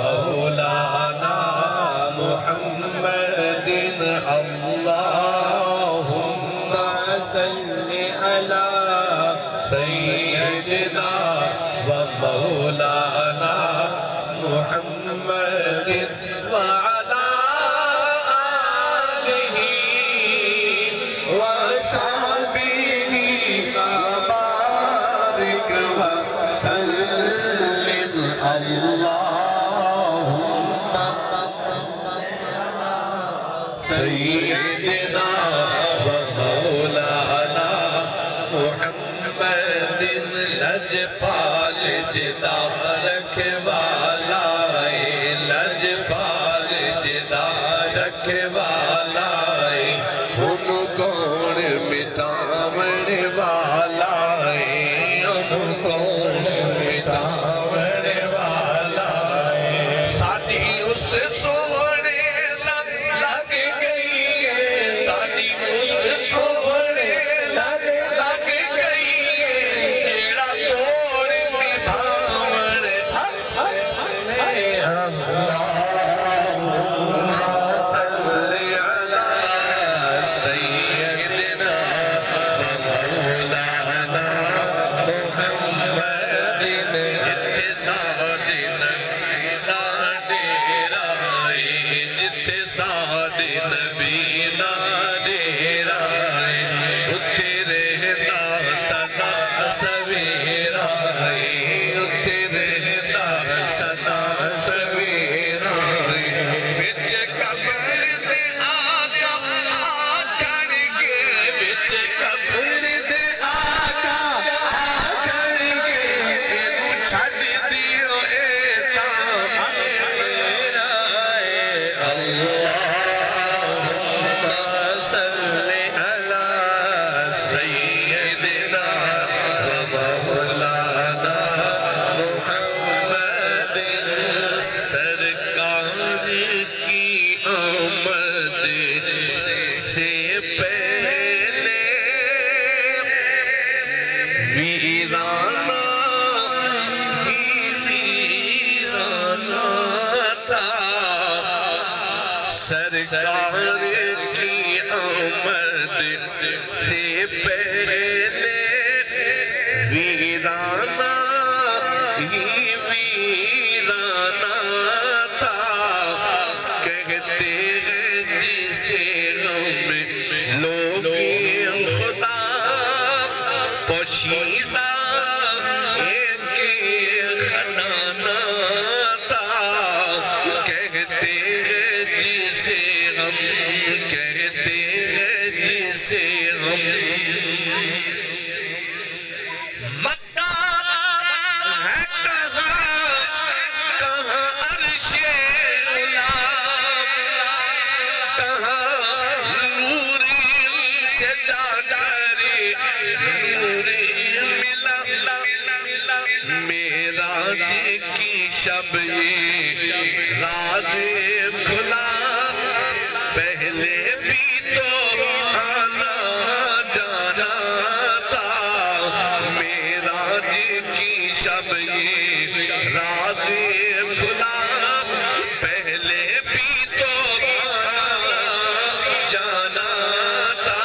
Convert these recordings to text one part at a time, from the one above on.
मौलाना मुहम्मदिन अल्लाहुम्मा सल्लि अला सय्यदिना व मौलाना मुहम्मदिन व अला आलिहि व सहबिहि व बारिक व सल्लिम अल्लाहुम्मा सय्यदिना व मौलाना मुहम्मदिन लजपाल जिदा रखवाला लजपाल जिदा रखवाला हम कौन मिटावण वाला हम कौन मिटावण वाला साथी उस सोने लग गई है साथी उस सोने लग गई है जेड़ा तोड़ निभावण सल्ली अला सय्यदिना व मौलाना मुहम्मदिन जिथे साडे नबी दा डेरा जिथे साडे नबी दा डेरा उत्थे रहंदा सदा सवेरा उत्थे रहंदा सदा सवेरा विच कब्र दे आका आखणगे विच कब्र दे आका आखणगे इनू छड्ड दियो ए तां मेरा अल्लाहुम्मा सल्लि अला सय्यदिना व मौलाना मुहम्मदिन सरकार की आमद से पहले वीराना ही वीराना था सरकार की आमद से पहले वीराना ही वीराना था कहते हैं जिसे हम लोग खुदा पोशीदा एक खजाना था कहते हैं जिसे हम कहते हैं जिसे हम मक्का है कहाँ अर्शे उला कहाँ नूरी से जागरे नूरी मिला मेराज की शब ये राज खुला पहले भी तो आना जाना था मेराज की शब ये राज खुला पहले भी तो आना जाना था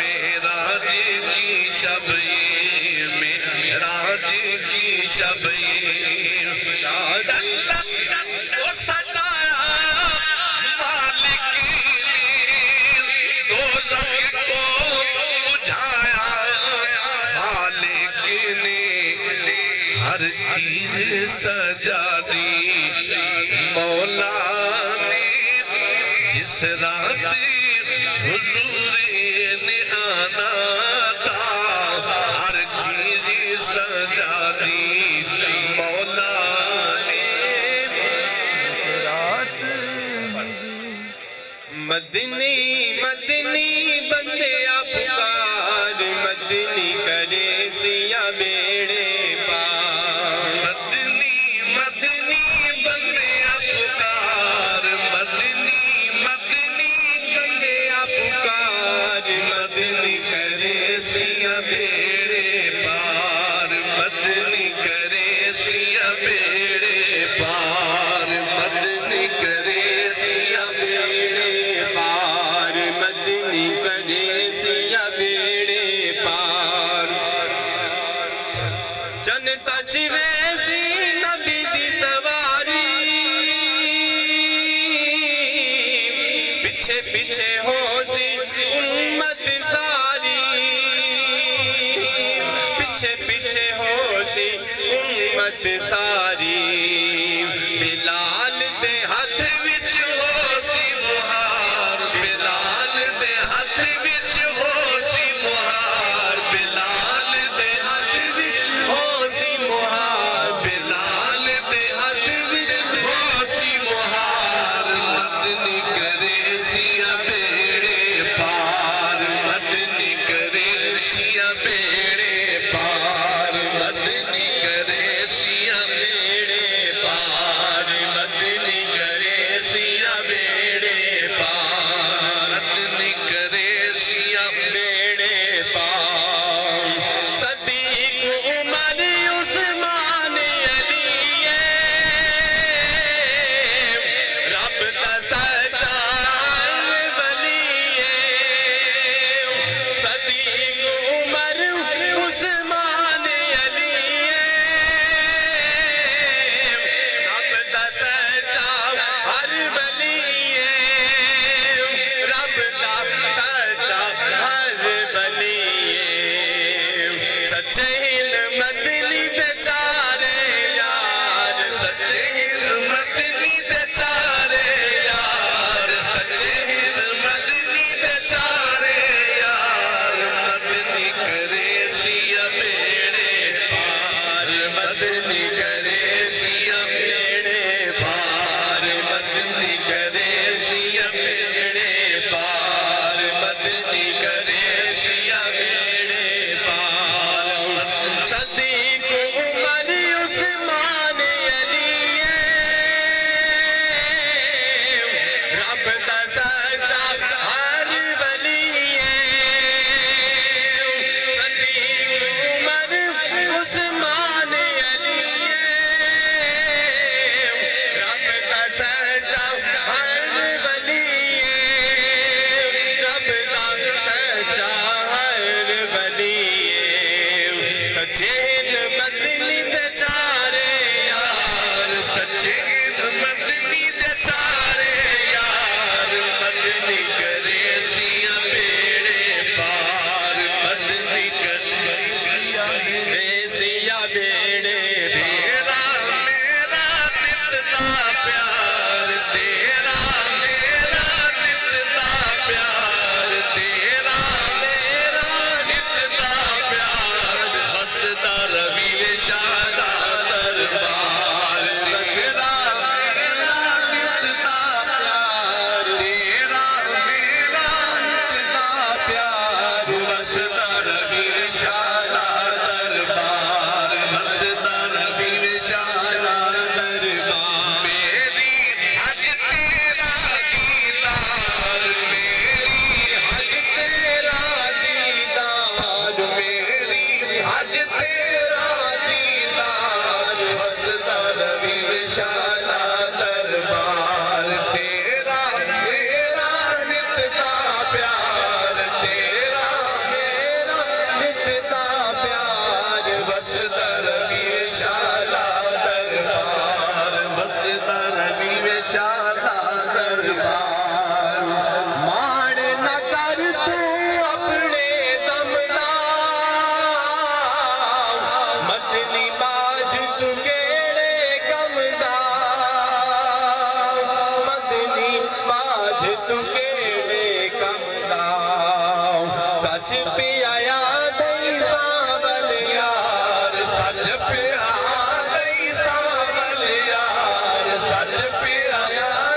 मेराज की शब ये मेराज की शब ये वो सजाया मालिक दोज़ख को बुझाया मालिक ने हर चीज सजा दी मौला ने जिस रात हुजूर ने आना था हर चीज सजा दी मौला ने मदनी मदनी बंदे पुकार मदनी करे सिया बेड़े पार मदनी मदनी बंदे पुकार मदनी मदनी बंदे पुकार मदनी करे सिया बेड़े पार मदनी करे सिया बेड़े पार पीछे हो सी उम्मत सारी, पीछे पीछे हो सी उम्मत सारी। बिलाल दे हाथ विच हो सी मुहार, बिलाल दे हाथ विच हो सी मुहार, बिलाल दे हाथ विच हो सी मुहार, बिलाल दे हाथ विच हो सी मुहार। मदनी करे सिया बेड़े पार, मदनी करे सिया बेड़े पार, मदनी करे सिया बेड़े पार, मदनी करे सिया बेड़े पार, मदनी करे सिया बेड़े पार। सदीक उमर उस्मान अली रब दा सच्चा वली सदीक उमर उस्मान अली रब दा सच्चा हर वली रब दा सच्चा हर वली। सच्चे हिल मदनी दे चारे यार, सच्चे हिल मदनी दे चारे यार, सच्चे हिल मदनी दे चारे यार। मदनी करे सिया बेड़े पार, मदनी करे सिया बेड़े पार, मदनी करे सिया बेड़े पार, मदनी करे सिया बेड़े पार। सदीक उमर उस्मान अली रब दा सच्चा हर वली सदीक उमर उस्मान अली रब दा सच्चा हर वली, रब दा सच्चा हर वली। सच्चे हिल मदनी दे चारे यार, सच्चे हिल मदनी दे चारे यार। मदनी करे सिया बेड़े पार, मदनी करे सिया बेड़े। तेरा मेरा दिल दा प्यार, तेरा मेरा दिल दा प्यार, तेरा मेरा दिल दा प्यार। बसदा रवि विशाला दरबार, तेरा मेरा दिल दा प्यार, तेरा मेरा दिल दा प्यार। बसदा रवि विशाला दरबार, बसदा रवि विशाला दरबार। मेरी हज तेरा दीदार, मेरी हज तेरा दीदार, मेरी हज तेरा दीदार। बसदा रवि विशाला दरबार, तेरा मेरा नित का प्यार, तेरा मेरा नित का प्यार। बसदा रवि विशाला दरबार, बसदा रवि विशाला दरबार। माण न कर तू अपने दम दा, मदनी बाज तू केड़े कम दा, मदनी बाज तू केड़े कम दा। सच पिया दई सावल यार, सच पिया दई सावल यार, सच पिया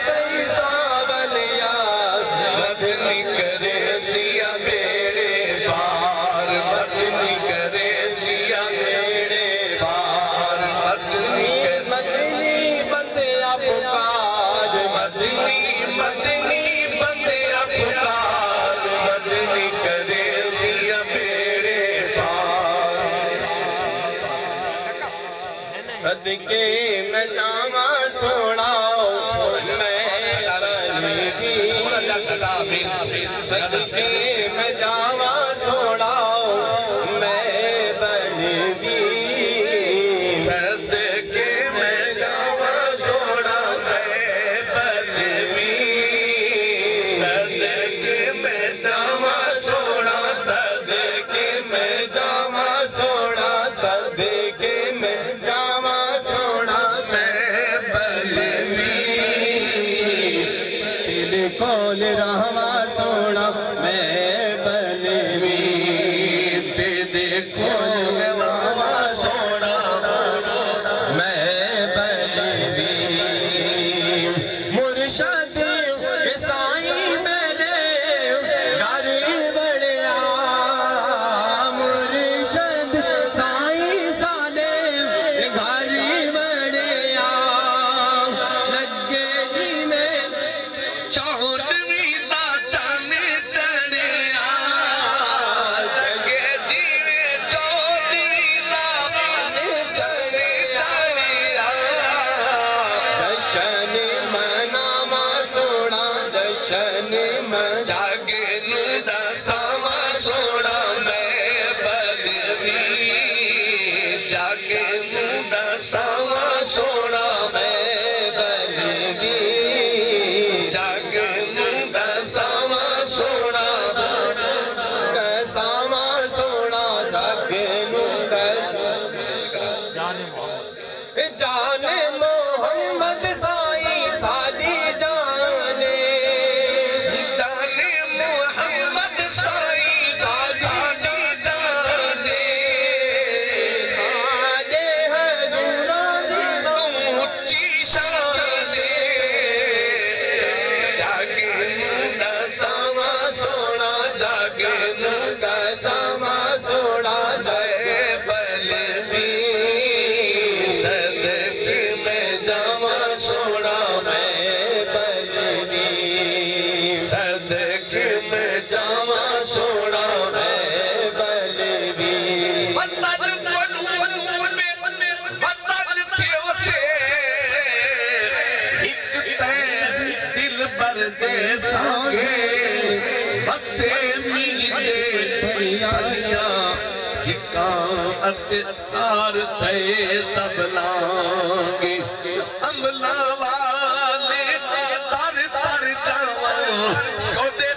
दई सावल यार। मदनी करे सिया बेड़े पार, मदनी करे सिया बेड़े पार। मदनी मदनी बंदे पुकार, मदनी मदनी बंदे पुकार, मदनी करे सिया बेड़े पार। सदके मैं जावा सोना मैं सदके मैं जावा सोना मैं बनगी, सदके मैं जावा सोना मैं बनगी, सदके मुर्शद साईं मेरे घर बड़िया मुर्शद साईं साले घर बड़िया लगे जी में चौदवी दा चन चढ़िया लगे जीवे चौधरी दा चढ़े चढ़िया जशन मनावा सोना जशन में जागे नू दसावा सोना मैं बलवी जागे नू दसावा सोना मैं बलवी जागे नू दसावा सोना कसावा सोना जागे नू जाने मोहम्मद साईं साली जाने जाने मोहम्मद साईं साली जाने साले हजूरों दी ऊंची शाने जागे नू दसावा सोना जागे नू कसावा सोना जय बलवी सदक में जावा सोना मैं बलवी सदक में जावा सोना मैं बलवी बदल थियो से एक तैर दिल भर दे सांगे बसे मीले परिया ठिका अत्यार थे सब लागे अमला वाले तर तर जावा शोदे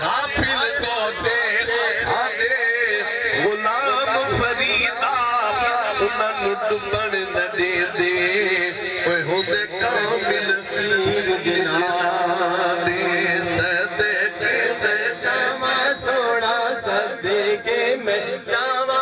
हाफिल गोदे आदे गुलाम फरीदा उन्होंने डुबण न दे दे ओए होंदे कामिल पीर जिनारे सदके में जावा सोना सदके में जावा